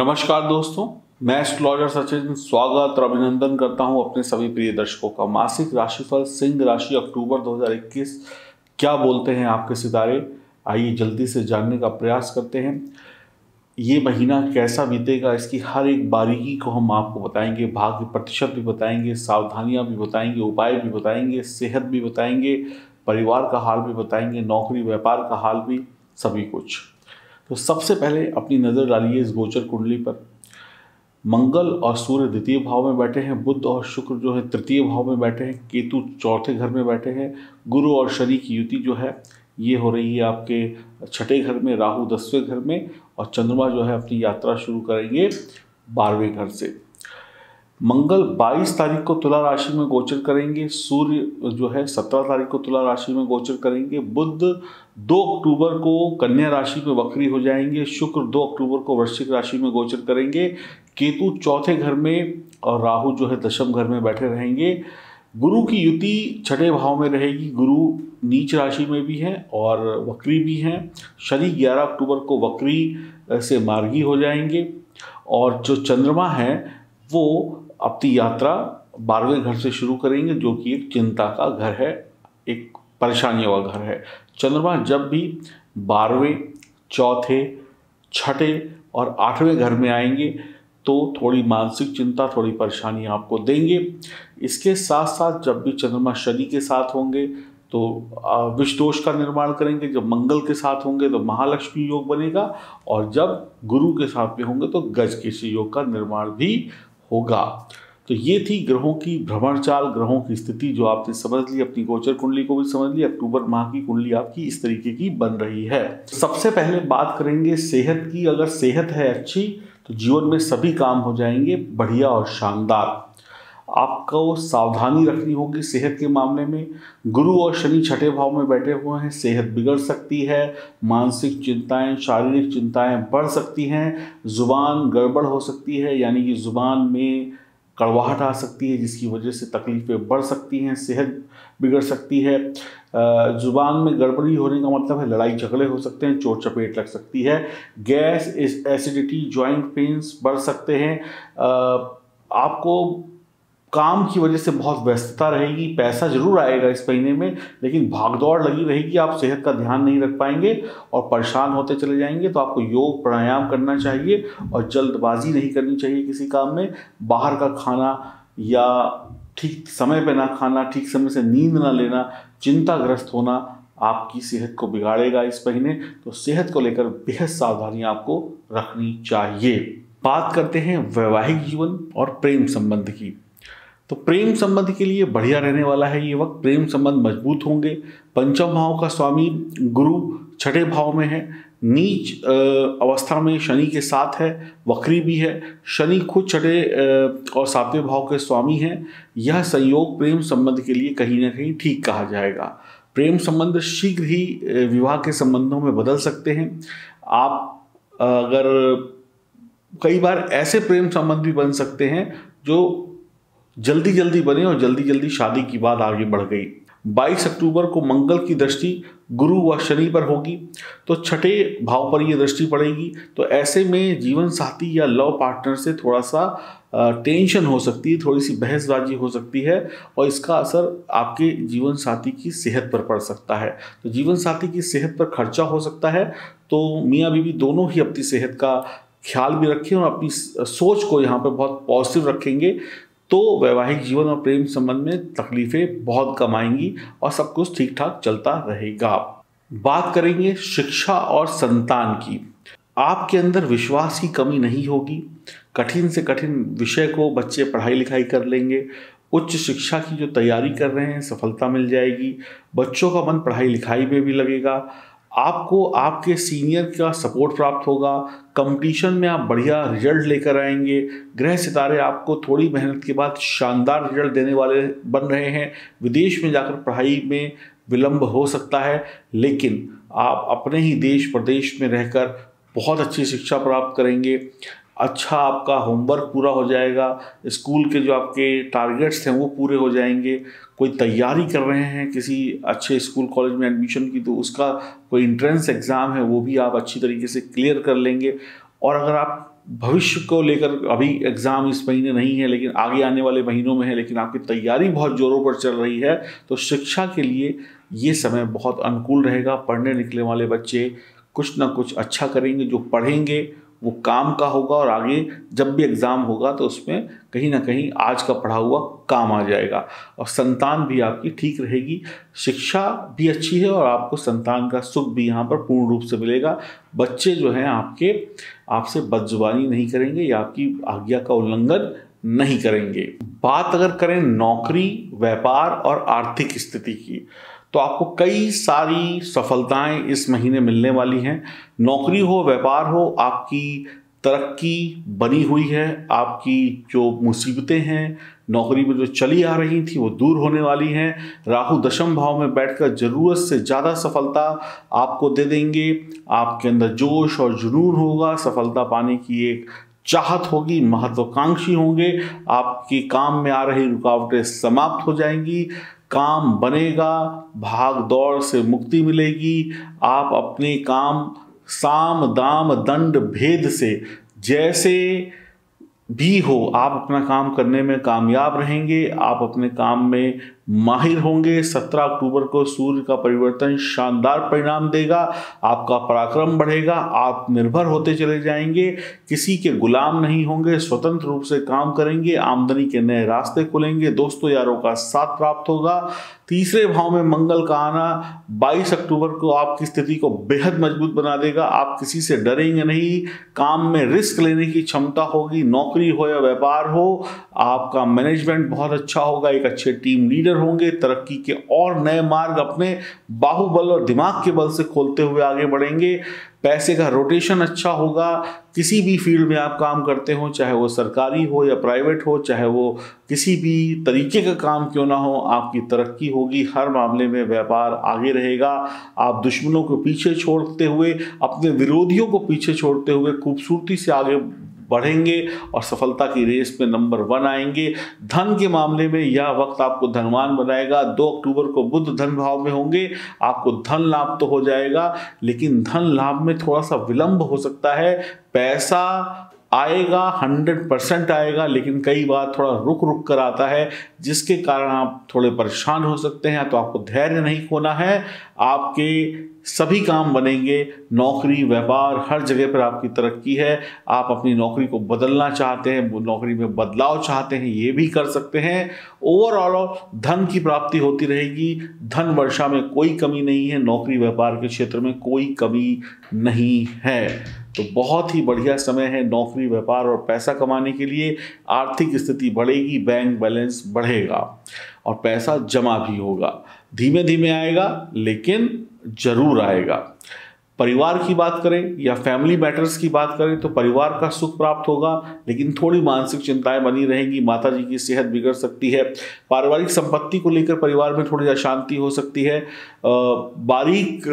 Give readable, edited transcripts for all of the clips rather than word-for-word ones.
नमस्कार दोस्तों, मैं एस्ट्रोलॉजर सचिन स्वागत और अभिनंदन करता हूं अपने सभी प्रिय दर्शकों का। मासिक राशिफल सिंह राशि अक्टूबर 2021 क्या बोलते हैं आपके सितारे, आइए जल्दी से जानने का प्रयास करते हैं। ये महीना कैसा बीतेगा इसकी हर एक बारीकी को हम आपको बताएंगे, भाग्य प्रतिशत भी बताएंगे, सावधानियां भी बताएंगे, उपाय भी बताएंगे, सेहत भी बताएंगे, परिवार का हाल भी बताएंगे, नौकरी व्यापार का हाल भी, सभी कुछ। तो सबसे पहले अपनी नज़र डालिए इस गोचर कुंडली पर। मंगल और सूर्य द्वितीय भाव में बैठे हैं, बुध और शुक्र जो है तृतीय भाव में बैठे हैं, केतु चौथे घर में बैठे हैं, गुरु और शनि की युति जो है ये हो रही है आपके छठे घर में, राहु 10वें घर में, और चंद्रमा जो है अपनी यात्रा शुरू करेंगे 12वें घर से। मंगल 22 तारीख को तुला राशि में गोचर करेंगे, सूर्य जो है 17 तारीख को तुला राशि में गोचर करेंगे, बुध 2 अक्टूबर को कन्या राशि में वक्री हो जाएंगे, शुक्र 2 अक्टूबर को वृश्चिक राशि में गोचर करेंगे, केतु चौथे घर में और राहु जो है दशम घर में बैठे रहेंगे। गुरु की युति छठे भाव में रहेगी, गुरु नीच राशि में भी है और वक्री भी हैं। शनि 11 अक्टूबर को वक्री से मार्गी हो जाएंगे और जो चंद्रमा है वो अपनी यात्रा 12वें घर से शुरू करेंगे, जो कि एक चिंता का घर है, एक परेशानियों का घर है। चंद्रमा जब भी 12वें, चौथे, छठे और 8वें घर में आएंगे तो थोड़ी मानसिक चिंता, थोड़ी परेशानी आपको देंगे। इसके साथ साथ जब भी चंद्रमा शनि के साथ होंगे तो विष दोष का निर्माण करेंगे, जब मंगल के साथ होंगे तो महालक्ष्मी योग बनेगा, और जब गुरु के साथ में होंगे तो गजकेसरी योग का निर्माण भी होगा। तो ये थी ग्रहों की भ्रमण चाल, ग्रहों की स्थिति जो आपने समझ ली, अपनी गोचर कुंडली को भी समझ ली। अक्टूबर माह की कुंडली आपकी इस तरीके की बन रही है। सबसे पहले बात करेंगे सेहत की। अगर सेहत है अच्छी तो जीवन में सभी काम हो जाएंगे बढ़िया और शानदार। आपको सावधानी रखनी होगी सेहत के मामले में। गुरु और शनि छठे भाव में बैठे हुए हैं, सेहत बिगड़ सकती है, मानसिक चिंताएं, शारीरिक चिंताएं बढ़ सकती हैं, जुबान गड़बड़ हो सकती है, यानी कि जुबान में कड़वाहट आ सकती है जिसकी वजह से तकलीफें बढ़ सकती हैं, सेहत बिगड़ सकती है। जुबान में गड़बड़ी होने का मतलब है लड़ाई झगड़े हो सकते हैं, चोट चपेट लग सकती है, गैस, एसिडिटी, जॉइंट पेन्स बढ़ सकते हैं। आपको काम की वजह से बहुत व्यस्तता रहेगी, पैसा जरूर आएगा इस महीने में, लेकिन भागदौड़ लगी रहेगी, आप सेहत का ध्यान नहीं रख पाएंगे और परेशान होते चले जाएंगे। तो आपको योग प्राणायाम करना चाहिए और जल्दबाजी नहीं करनी चाहिए किसी काम में। बाहर का खाना या ठीक समय पे ना खाना, ठीक समय से नींद ना लेना, चिंताग्रस्त होना आपकी सेहत को बिगाड़ेगा इस महीने। तो सेहत को लेकर बेहद सावधानी आपको रखनी चाहिए। बात करते हैं वैवाहिक जीवन और प्रेम संबंध की। तो प्रेम संबंध के लिए बढ़िया रहने वाला है ये वक्त, प्रेम संबंध मजबूत होंगे। पंचम भाव का स्वामी गुरु छठे भाव में है, नीच अवस्था में शनि के साथ है, वक्री भी है। शनि खुद छठे और 7वें भाव के स्वामी हैं। यह संयोग प्रेम संबंध के लिए कहीं ना कहीं ठीक कहा जाएगा। प्रेम संबंध शीघ्र ही विवाह के संबंधों में बदल सकते हैं। आप अगर कई बार ऐसे प्रेम संबंध भी बन सकते हैं जो जल्दी जल्दी बने और जल्दी जल्दी शादी की बात आगे बढ़ गई। 22 अक्टूबर को मंगल की दृष्टि गुरु व शनि पर होगी, तो छठे भाव पर यह दृष्टि पड़ेगी। तो ऐसे में जीवन साथी या लव पार्टनर से थोड़ा सा टेंशन हो सकती है, थोड़ी सी बहसबाजी हो सकती है और इसका असर आपके जीवन साथी की सेहत पर पड़ सकता है। तो जीवन साथी की सेहत पर खर्चा हो सकता है। तो मियाँ बीवी दोनों ही अपनी सेहत का ख्याल भी रखें और अपनी सोच को यहाँ पर बहुत पॉजिटिव रखेंगे तो वैवाहिक जीवन और प्रेम संबंध में तकलीफें बहुत कम आएंगी और सब कुछ ठीक ठाक चलता रहेगा। बात करेंगे शिक्षा और संतान की। आपके अंदर विश्वास की कमी नहीं होगी। कठिन से कठिन विषय को बच्चे पढ़ाई लिखाई कर लेंगे। उच्च शिक्षा की जो तैयारी कर रहे हैं सफलता मिल जाएगी। बच्चों का मन पढ़ाई लिखाई में भी लगेगा। आपको आपके सीनियर का सपोर्ट प्राप्त होगा। कंपटीशन में आप बढ़िया रिजल्ट लेकर आएंगे। ग्रह सितारे आपको थोड़ी मेहनत के बाद शानदार रिजल्ट देने वाले बन रहे हैं। विदेश में जाकर पढ़ाई में विलंब हो सकता है, लेकिन आप अपने ही देश प्रदेश में रहकर बहुत अच्छी शिक्षा प्राप्त करेंगे। अच्छा आपका होमवर्क पूरा हो जाएगा। स्कूल के जो आपके टारगेट्स हैं वो पूरे हो जाएंगे। कोई तैयारी कर रहे हैं किसी अच्छे स्कूल कॉलेज में एडमिशन की, तो उसका कोई एंट्रेंस एग्ज़ाम है वो भी आप अच्छी तरीके से क्लियर कर लेंगे। और अगर आप भविष्य को लेकर अभी एग्ज़ाम इस महीने नहीं है लेकिन आगे आने वाले महीनों में है, लेकिन आपकी तैयारी बहुत ज़ोरों पर चल रही है, तो शिक्षा के लिए ये समय बहुत अनुकूल रहेगा। पढ़ने निकले वाले बच्चे कुछ ना कुछ अच्छा करेंगे, जो पढ़ेंगे वो काम का होगा और आगे जब भी एग्ज़ाम होगा तो उसमें कहीं ना कहीं आज का पढ़ा हुआ काम आ जाएगा। और संतान भी आपकी ठीक रहेगी, शिक्षा भी अच्छी है और आपको संतान का सुख भी यहाँ पर पूर्ण रूप से मिलेगा। बच्चे जो हैं आपके आपसे बदजुबानी नहीं करेंगे या आपकी आज्ञा का उल्लंघन नहीं करेंगे। बात अगर करें नौकरी, व्यापार और आर्थिक स्थिति की, तो आपको कई सारी सफलताएं इस महीने मिलने वाली हैं। नौकरी हो, व्यापार हो, आपकी तरक्की बनी हुई है। आपकी जो मुसीबतें हैं नौकरी में जो चली आ रही थी वो दूर होने वाली हैं। राहु दशम भाव में बैठकर ज़रूरत से ज़्यादा सफलता आपको दे देंगे। आपके अंदर जोश और जुनून होगा, सफलता पाने की एक चाहत होगी, महत्वाकांक्षी होंगे। आपकी काम में आ रही रुकावटें समाप्त हो जाएंगी, काम बनेगा, भाग दौड़ से मुक्ति मिलेगी। आप अपने काम साम दाम दंड भेद से जैसे भी हो आप अपना काम करने में कामयाब रहेंगे। आप अपने काम में माहिर होंगे। 17 अक्टूबर को सूर्य का परिवर्तन शानदार परिणाम देगा। आपका पराक्रम बढ़ेगा, आत्मनिर्भर होते चले जाएंगे, किसी के गुलाम नहीं होंगे, स्वतंत्र रूप से काम करेंगे, आमदनी के नए रास्ते खुलेंगे, दोस्तों यारों का साथ प्राप्त होगा। तीसरे भाव में मंगल का आना 22 अक्टूबर को आपकी स्थिति को बेहद मजबूत बना देगा। आप किसी से डरेंगे नहीं, काम में रिस्क लेने की क्षमता होगी। नौकरी हो या व्यापार हो, आपका मैनेजमेंट बहुत अच्छा होगा, एक अच्छे टीम लीडर होंगे, तरक्की के और नए मार्ग अपने बाहुबल और दिमाग के बल से खोलते हुए आगे बढ़ेंगे। पैसे का रोटेशन अच्छा होगा। किसी भी फील्ड में आप काम करते हो, चाहे वो सरकारी हो या प्राइवेट हो, चाहे वो किसी भी तरीके का काम क्यों ना हो, आपकी तरक्की होगी। हर मामले में व्यापार आगे रहेगा। आप दुश्मनों को पीछे छोड़ते हुए, अपने विरोधियों को पीछे छोड़ते हुए खूबसूरती से आगे बढ़ेंगे और सफलता की रेस में नंबर 1 आएंगे। धन के मामले में यह वक्त आपको धनवान बनाएगा। 2 अक्टूबर को बुध धन भाव में होंगे, आपको धन लाभ तो हो जाएगा, लेकिन धन लाभ में थोड़ा सा विलंब हो सकता है। पैसा आएगा, 100% आएगा, लेकिन कई बार थोड़ा रुक रुक कर आता है, जिसके कारण आप थोड़े परेशान हो सकते हैं। तो आपको धैर्य नहीं खोना है, आपके सभी काम बनेंगे। नौकरी, व्यापार, हर जगह पर आपकी तरक्की है। आप अपनी नौकरी को बदलना चाहते हैं, नौकरी में बदलाव चाहते हैं, ये भी कर सकते हैं। ओवरऑल धन की प्राप्ति होती रहेगी। धन वर्षा में कोई कमी नहीं है, नौकरी व्यापार के क्षेत्र में कोई कमी नहीं है। तो बहुत ही बढ़िया समय है नौकरी, व्यापार और पैसा कमाने के लिए। आर्थिक स्थिति बढ़ेगी, बैंक बैलेंस बढ़ेगा और पैसा जमा भी होगा। धीमे धीमे आएगा लेकिन जरूर आएगा। परिवार की बात करें या फैमिली मैटर्स की बात करें तो परिवार का सुख प्राप्त होगा, लेकिन थोड़ी मानसिक चिंताएं बनी रहेंगी। माता जी की सेहत बिगड़ सकती है। पारिवारिक संपत्ति को लेकर परिवार में थोड़ी अशांति हो सकती है। बारीक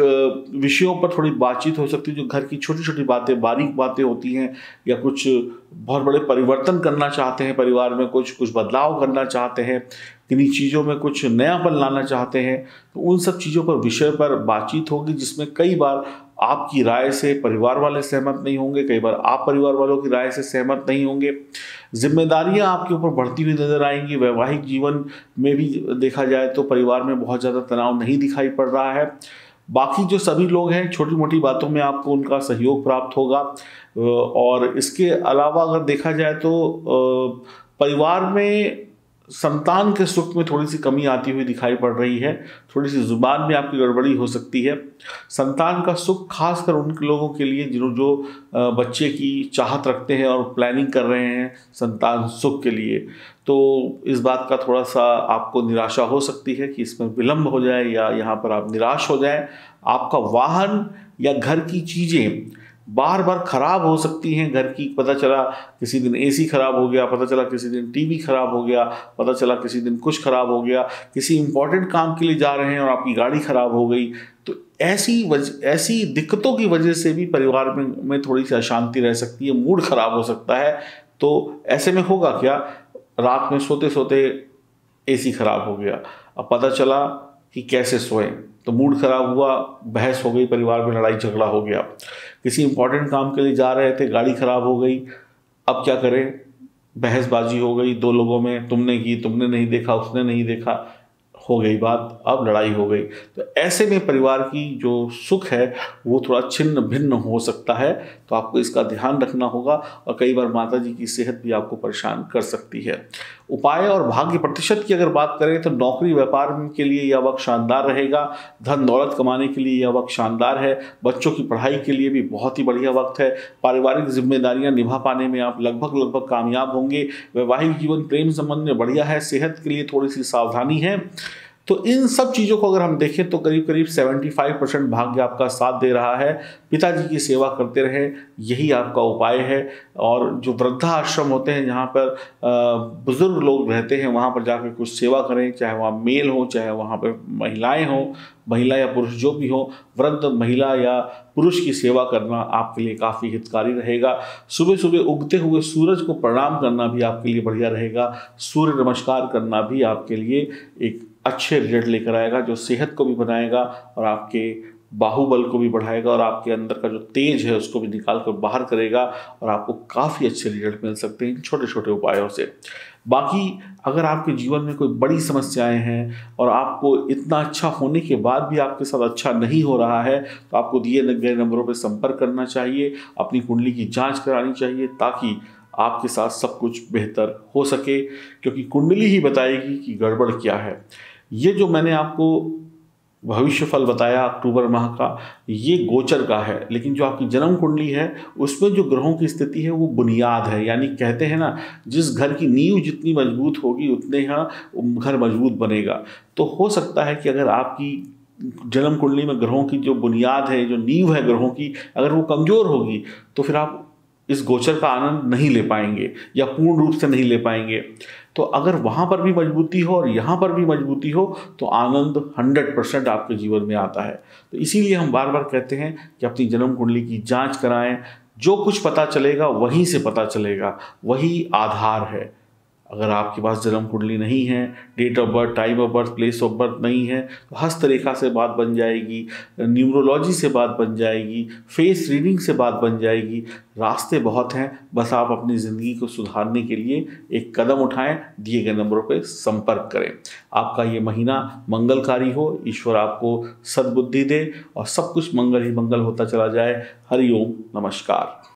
विषयों पर थोड़ी बातचीत हो सकती है। जो घर की छोटी छोटी बातें, बारीक बातें होती हैं, या कुछ बहुत बड़े परिवर्तन करना चाहते हैं परिवार में, कुछ बदलाव करना चाहते हैं, किन्हीं चीज़ों में कुछ नयापन लाना चाहते हैं, तो उन सब चीज़ों पर विषय पर बातचीत होगी, जिसमें कई बार आपकी राय से परिवार वाले सहमत नहीं होंगे, कई बार आप परिवार वालों की राय से सहमत नहीं होंगे। जिम्मेदारियां आपके ऊपर बढ़ती हुई नजर आएंगी। वैवाहिक जीवन में भी देखा जाए तो परिवार में बहुत ज़्यादा तनाव नहीं दिखाई पड़ रहा है। बाकी जो सभी लोग हैं, छोटी मोटी बातों में आपको उनका सहयोग प्राप्त होगा। और इसके अलावा अगर देखा जाए तो परिवार में संतान के सुख में थोड़ी सी कमी आती हुई दिखाई पड़ रही है। थोड़ी सी जुबान में आपकी गड़बड़ी हो सकती है। संतान का सुख खासकर उन लोगों के लिए जो बच्चे की चाहत रखते हैं और प्लानिंग कर रहे हैं संतान सुख के लिए, तो इस बात का थोड़ा सा आपको निराशा हो सकती है कि इसमें विलंब हो जाए या यहाँ पर आप निराश हो जाएं। आपका वाहन या घर की चीज़ें बार बार खराब हो सकती हैं। घर की, पता चला किसी दिन एसी खराब हो गया, पता चला किसी दिन टीवी खराब हो गया, पता चला किसी दिन कुछ खराब हो गया, किसी इंपॉर्टेंट काम के लिए जा रहे हैं और आपकी गाड़ी खराब हो गई। तो ऐसी दिक्कतों की वजह से भी परिवार में थोड़ी सी अशांति रह सकती है, मूड खराब हो सकता है। तो ऐसे में होगा क्या, रात में सोते सोते एसी खराब हो गया, अब पता चला कि कैसे सोएं, तो मूड खराब हुआ, बहस हो गई, परिवार में लड़ाई झगड़ा हो गया। किसी इंपॉर्टेंट काम के लिए जा रहे थे, गाड़ी खराब हो गई, अब क्या करें, बहसबाजी हो गई दो लोगों में, तुमने की, तुमने नहीं देखा, उसने नहीं देखा, हो गई बात, अब लड़ाई हो गई। तो ऐसे में परिवार की जो सुख है वो थोड़ा छिन्न भिन्न हो सकता है, तो आपको इसका ध्यान रखना होगा। और कई बार माता जी की सेहत भी आपको परेशान कर सकती है। उपाय और भाग्य प्रतिशत की अगर बात करें तो नौकरी व्यापार के लिए यह वक्त शानदार रहेगा। धन दौलत कमाने के लिए यह वक्त शानदार है। बच्चों की पढ़ाई के लिए भी बहुत ही बढ़िया वक्त है। पारिवारिक जिम्मेदारियां निभा पाने में आप लगभग कामयाब होंगे। वैवाहिक जीवन प्रेम संबंध में बढ़िया है। सेहत के लिए थोड़ी सी सावधानी है। तो इन सब चीज़ों को अगर हम देखें तो करीब करीब 75% भाग्य आपका साथ दे रहा है। पिताजी की सेवा करते रहें, यही आपका उपाय है। और जो वृद्धा आश्रम होते हैं जहाँ पर बुजुर्ग लोग रहते हैं, वहाँ पर जाकर कुछ सेवा करें, चाहे वहाँ मेल हो चाहे वहाँ पर महिलाएं हों, महिला या पुरुष जो भी हो, वृद्ध महिला या पुरुष की सेवा करना आपके लिए काफ़ी हितकारी रहेगा। सुबह सुबह उगते हुए सूरज को प्रणाम करना भी आपके लिए बढ़िया रहेगा। सूर्य नमस्कार करना भी आपके लिए एक अच्छे रिजल्ट लेकर आएगा, जो सेहत को भी बनाएगा और आपके बाहुबल को भी बढ़ाएगा और आपके अंदर का जो तेज है उसको भी निकाल कर बाहर करेगा और आपको काफ़ी अच्छे रिजल्ट मिल सकते हैं इन छोटे छोटे उपायों से। बाकी अगर आपके जीवन में कोई बड़ी समस्याएं हैं और आपको इतना अच्छा होने के बाद भी आपके साथ अच्छा नहीं हो रहा है, तो आपको दिए गए नंबरों पर संपर्क करना चाहिए, अपनी कुंडली की जांच करानी चाहिए, ताकि आपके साथ सब कुछ बेहतर हो सके, क्योंकि कुंडली ही बताएगी कि गड़बड़ क्या है। ये जो मैंने आपको भविष्य फल बताया अक्टूबर माह का, ये गोचर का है, लेकिन जो आपकी जन्म कुंडली है उसमें जो ग्रहों की स्थिति है वो बुनियाद है। यानी कहते हैं ना, जिस घर की नींव जितनी मजबूत होगी उतने यहाँ घर मजबूत बनेगा। तो हो सकता है कि अगर आपकी जन्म कुंडली में ग्रहों की जो बुनियाद है, जो नींव है ग्रहों की, अगर वो कमज़ोर होगी तो फिर आप इस गोचर का आनंद नहीं ले पाएंगे या पूर्ण रूप से नहीं ले पाएंगे। तो अगर वहाँ पर भी मजबूती हो और यहाँ पर भी मजबूती हो तो आनंद 100% आपके जीवन में आता है। तो इसीलिए हम बार बार कहते हैं कि अपनी जन्म कुंडली की जांच कराएं। जो कुछ पता चलेगा वहीं से पता चलेगा, वही आधार है। अगर आपके पास जन्म कुंडली नहीं है, date of birth, time of birth, place of birth नहीं है, तो हस्तरेखा से बात बन जाएगी, न्यूमरोलॉजी से बात बन जाएगी, फेस रीडिंग से बात बन जाएगी। रास्ते बहुत हैं, बस आप अपनी ज़िंदगी को सुधारने के लिए एक कदम उठाएं, दिए गए नंबरों पर संपर्क करें। आपका ये महीना मंगलकारी हो, ईश्वर आपको सद्बुद्धि दे और सब कुछ मंगल ही मंगल होता चला जाए। हरि ओम, नमस्कार।